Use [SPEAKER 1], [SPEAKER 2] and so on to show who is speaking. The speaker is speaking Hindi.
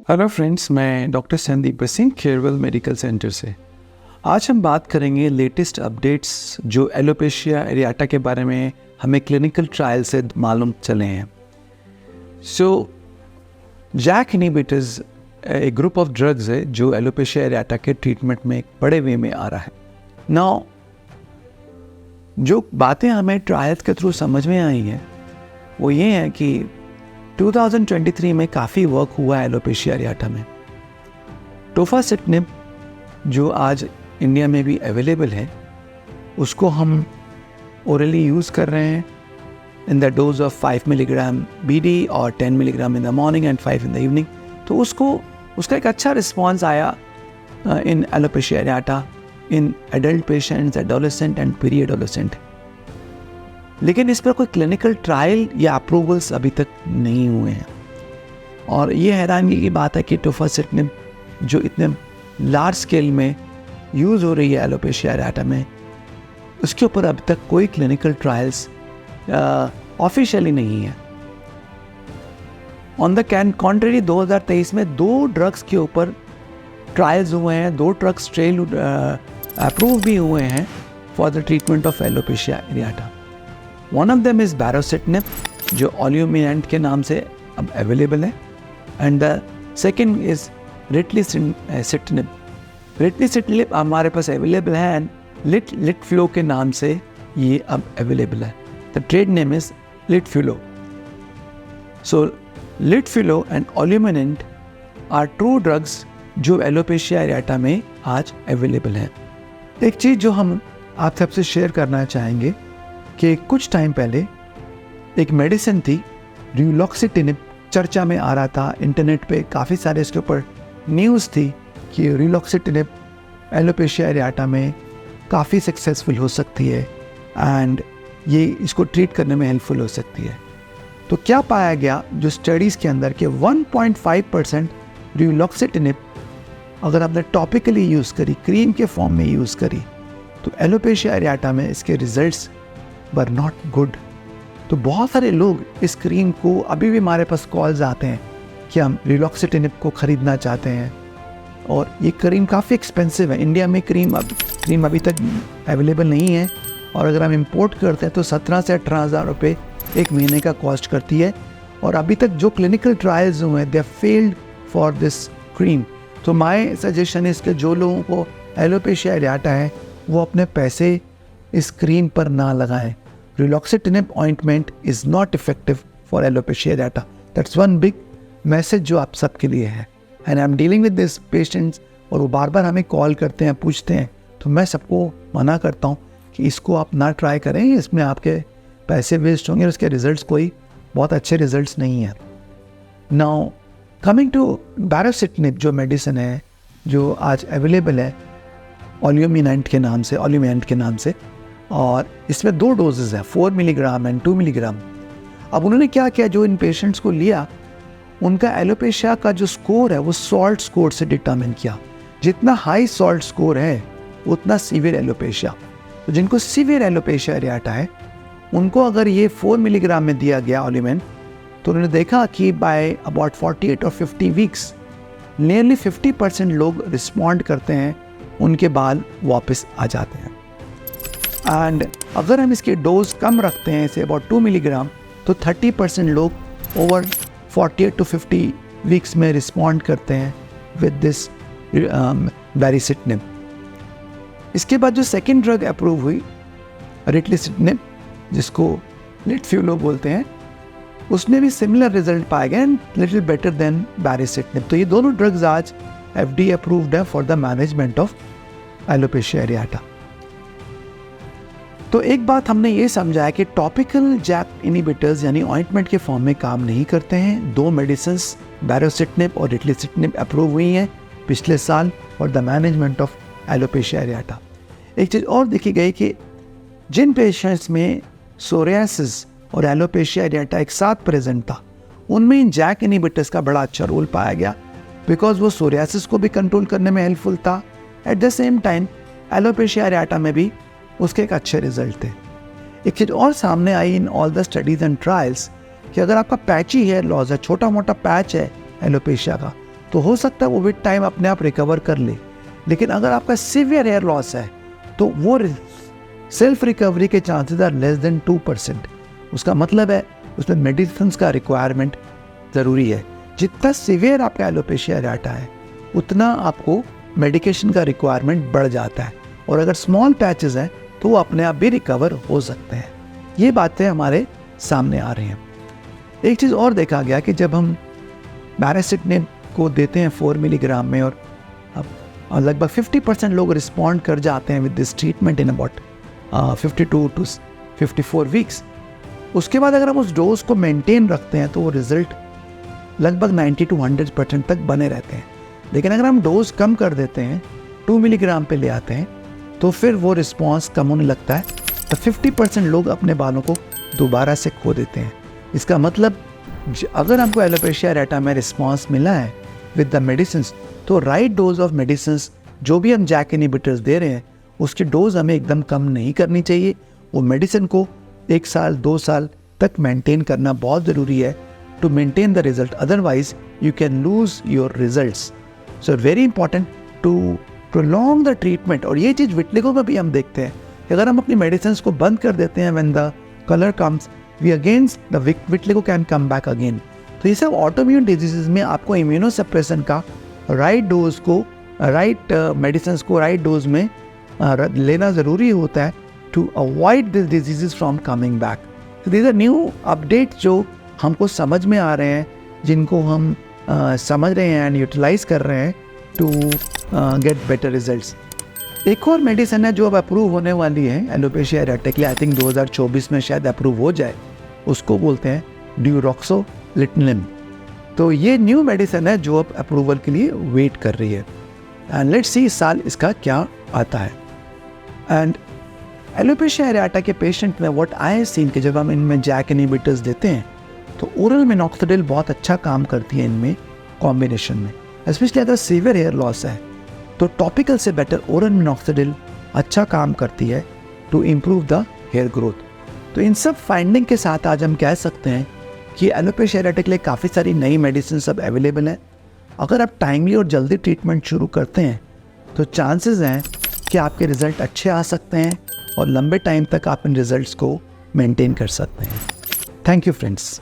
[SPEAKER 1] हेलो फ्रेंड्स, मैं doctor Sandeep Singh Kherwal medical centre से। आज हम बात करेंगे लेटेस्ट अपडेट्स जो एलोपेशिया एरियाटा के बारे में हमें क्लिनिकल ट्रायल से मालूम चले हैं। जैक इनहिबिटर्स एक ग्रुप ऑफ ड्रग्स है जो एलोपेशिया एरियाटा के ट्रीटमेंट में एक बड़े वे में आ रहा है। नाउ जो बातें हमें ट्रायल्स के थ्रू समझ में आई हैं वो ये है कि 2023 में काफ़ी वर्क हुआ है एलोपेशिया एरियाटा में। टोफासिटिनिब जो आज इंडिया में भी अवेलेबल है उसको हम ओरली यूज़ कर रहे हैं in the dose of 5 milligram BD और 10 milligram in the morning and 5 in the evening. तो उसका एक अच्छा रिस्पॉन्स आया in alopecia areata in adult patients, adolescent and peri adolescent. लेकिन इस पर कोई क्लिनिकल ट्रायल या अप्रूवल्स अभी तक नहीं हुए हैं और ये हैरानगी की बात है कि टोफासिटिनिब जो इतने लार्ज स्केल में यूज़ हो रही है एलोपेशिया एरियाटा में, उसके ऊपर अभी तक कोई क्लिनिकल ट्रायल्स ऑफिशियली नहीं है। ऑन द कॉन्ट्रेरी 2023 में 2 ड्रग्स के ऊपर ट्रायल्स हुए हैं, 2 ड्रग्स ट्रेल अप्रूव भी हुए हैं for the treatment of alopecia areata. One of them is baricitinib जो ओल्यूमिनेंट के नाम से अब अवेलेबल है and the second is ritlecitinib. Ritlecitinib हमारे पास अवेलेबल है एंड लिटफ्लो के नाम से ये अब अवेलेबल है। The trade name is Litfulo. So Litfulo and Olumiant are 2 drugs जो एलोपेशिया एरियाटा में आज अवेलेबल है। एक चीज़ जो हम आप सबसे शेयर करना चाहेंगे कि कुछ टाइम पहले एक मेडिसिन थी रिलॉक्सिटिनिब, चर्चा में आ रहा था, इंटरनेट पे काफ़ी सारे इसके ऊपर न्यूज़ थी कि रिलॉक्सिटिनिब एलोपेशिया एरियाटा में काफ़ी सक्सेसफुल हो सकती है एंड ये इसको ट्रीट करने में हेल्पफुल हो सकती है। तो क्या पाया गया जो स्टडीज़ के अंदर कि 1.5% रिलॉक्सिटिनिब अगर आपने टॉपिकली यूज़ करी, क्रीम के फॉर्म में यूज़ करी, तो एलोपेशिया एरियाटा में इसके रिजल्ट्स वर नॉट गुड। तो बहुत सारे लोग इस क्रीम को, अभी भी हमारे पास कॉल्स आते हैं कि हम रिलॉक्सिटिनिब को ख़रीदना चाहते हैं और ये क्रीम काफ़ी एक्सपेंसिव है। इंडिया में क्रीम अभी तक अवेलेबल नहीं है और अगर हम इंपोर्ट करते हैं तो 17 से 18,000 रुपये एक महीने का कॉस्ट करती है और अभी तक जो क्लिनिकल ट्रायल्स हुए हैं they failed for this cream. तो माय सजेशन है कि जो लोगों को एलोपेशिया एरियाटा है वो अपने पैसे इस क्रीम पर ना लगाएं। Ruxolitinib ointment is not effective for alopecia areata. That's one big message जो आप सबके लिए है। And I am dealing with this patients और वो बार बार हमें कॉल करते हैं, पूछते हैं, तो मैं सबको मना करता हूँ कि इसको आप ना ट्राई करें, इसमें आपके पैसे वेस्ट होंगे और उसके रिजल्ट्स कोई बहुत अच्छे रिजल्ट्स नहीं हैं। नाउ कमिंग टू बैरोसिटिनिब जो मेडिसिन है जो आज अवेलेबल है ओल्यूमिनेंट के नाम से और इसमें 2 डोजेज़ हैं, 4 मिलीग्राम एंड 2 मिलीग्राम। अब उन्होंने क्या किया, जो इन पेशेंट्स को लिया उनका एलोपेशिया का जो स्कोर है वो सॉल्ट स्कोर से डिटर्मिन किया। जितना हाई सॉल्ट स्कोर है उतना सीवियर एलोपेशिया। तो जिनको सीवियर एलोपेशिया एरियाटा है उनको अगर ये 4 मिलीग्राम में दिया गया ओल्यूमेंट तो उन्होंने देखा कि बाय अबाउट 48 और 50 वीक्स नियरली 50% लोग रिस्पॉन्ड करते हैं, उनके बाल वापस आ जाते हैं। एंड अगर हम इसके डोज कम रखते हैं से अबाउट 2 मिलीग्राम तो 30% लोग ओवर 48 to 50 वीक्स में रिस्पॉन्ड करते हैं विद दिस बैरोसिटिनिब। इसके बाद जो सेकेंड ड्रग अप्रूव हुई रिटलीसिटिनिब जिसको लिटफ्लो बोलते हैं, उसने भी सिमिलर रिजल्ट पाए गए and little better than baricitinib. तो ये दोनों ड्रग्स आज FDA अप्रूव्ड है for the management of alopecia areata. तो एक बात हमने ये समझा है कि टॉपिकल जैक इनहिबिटर्स यानी ऑइंटमेंट के फॉर्म में काम नहीं करते हैं। 2 मेडिसिन्स बैरोसिटिनिब और रिटलीसिटिनिब अप्रूव हुई हैं पिछले साल for the management of alopecia areata. एक चीज़ और देखी गई कि जिन पेशेंट्स में सोरियासिस और एलोपेशिया एरियाटा एक साथ प्रेजेंट था उनमें इन जैक इनहिबिटर्स का बड़ा अच्छा रोल पाया गया बिकॉज वो सोरियासिस को भी कंट्रोल करने में हेल्पफुल था। At the same time alopecia areata में भी उसके एक अच्छे रिजल्ट थे। एक चीज़ और सामने आई in all the studies and trials कि अगर आपका पैची हेयर लॉस है, छोटा मोटा पैच है एलोपेशिया का, तो हो सकता है वो विद टाइम अपने आप रिकवर कर ले। लेकिन अगर आपका सीवियर हेयर लॉस है तो वो सेल्फ रिकवरी के चांसेस आर लेस देन 2%। उसका मतलब है उसमें मेडिसिन का रिक्वायरमेंट ज़रूरी है। जितना सीवियर आपका एलोपेशिया एरियाटा है उतना आपको मेडिकेशन का रिक्वायरमेंट बढ़ जाता है, और अगर स्मॉल पैचेस हैं तो वो अपने आप भी रिकवर हो सकते हैं। ये बातें हमारे सामने आ रही हैं। एक चीज़ और देखा गया कि जब हम पैरासिटामोल को देते हैं 4 मिलीग्राम में, और लगभग 50% लोग रिस्पॉन्ड कर जाते हैं with this treatment in about 52 to 54 weeks. उसके बाद अगर हम उस डोज को मेंटेन रखते हैं तो वो रिजल्ट लगभग 90 to 100% तक बने रहते हैं। लेकिन अगर हम डोज कम कर देते हैं, 2 मिलीग्राम पे ले आते हैं, तो फिर वो रिस्पॉन्स कम होने लगता है। तो 50% लोग अपने बालों को दोबारा से खो देते हैं। इसका मतलब अगर हमको एलोपेशिया एरियाटा में रिस्पॉन्स मिला है विद द मेडिसिन, तो राइट डोज ऑफ मेडिसिन जो भी हम जैक इनहिबिटर्स दे रहे हैं उसकी डोज हमें एकदम कम नहीं करनी चाहिए। वो मेडिसिन को 1 साल 2 साल तक मेंटेन करना बहुत ज़रूरी है to maintain the result, otherwise you can lose your results. So very important to prolong the treatment. और ये चीज़ विटलिगो में भी हम देखते हैं कि अगर हम अपनी मेडिसिन को बंद कर देते हैं when the colour comes, we against the vitiligo can come back again. तो ये सब ऑटोइम्यून डिजीजेज में आपको इम्यूनोसप्रेशन का राइट डोज को, राइट मेडिसिन को राइट डोज में लेना ज़रूरी होता है to avoid this diseases from coming back. These are new updates जो हमको समझ में आ रहे हैं, जिनको हम समझ रहे हैं एंड यूटिलाइज कर रहे हैं टू गेट बेटर रिजल्ट्स। एक और मेडिसिन है जो अब अप्रूव होने वाली है एलोपेशिया एरियाटा के लिए, आई थिंक 2024 में शायद अप्रूव हो जाए। उसको बोलते हैं ड्यूरोक्सोलिटिनिम। तो ये न्यू मेडिसिन है जो अब अप्रूवल के लिए वेट कर रही है, एंड लेट्स सी इस साल इसका क्या आता है। एंड एलोपेशिया एरियाटा के पेशेंट में व्हाट आई हैव सीन कि जब हम इनमें जैक इनहिबिटर्स देते हैं तो ओरल मिनॉक्सिडिल बहुत अच्छा काम करती है इनमें कॉम्बिनेशन में। स्पेशली अगर सीवियर हेयर लॉस है तो टॉपिकल से बेटर ओरल मिनॉक्सिडिल अच्छा काम करती है to improve the hair growth. तो इन सब फाइंडिंग के साथ आज हम कह सकते हैं कि एलोपेशिया एरियाटा के लिए काफ़ी सारी नई मेडिसिन सब अवेलेबल हैं। अगर आप टाइमली और जल्दी ट्रीटमेंट शुरू करते हैं तो चांसेस हैं कि आपके रिज़ल्ट अच्छे आ सकते हैं और लंबे टाइम तक आप इन रिज़ल्ट्स को मेंटेन कर सकते हैं। Thank you friends.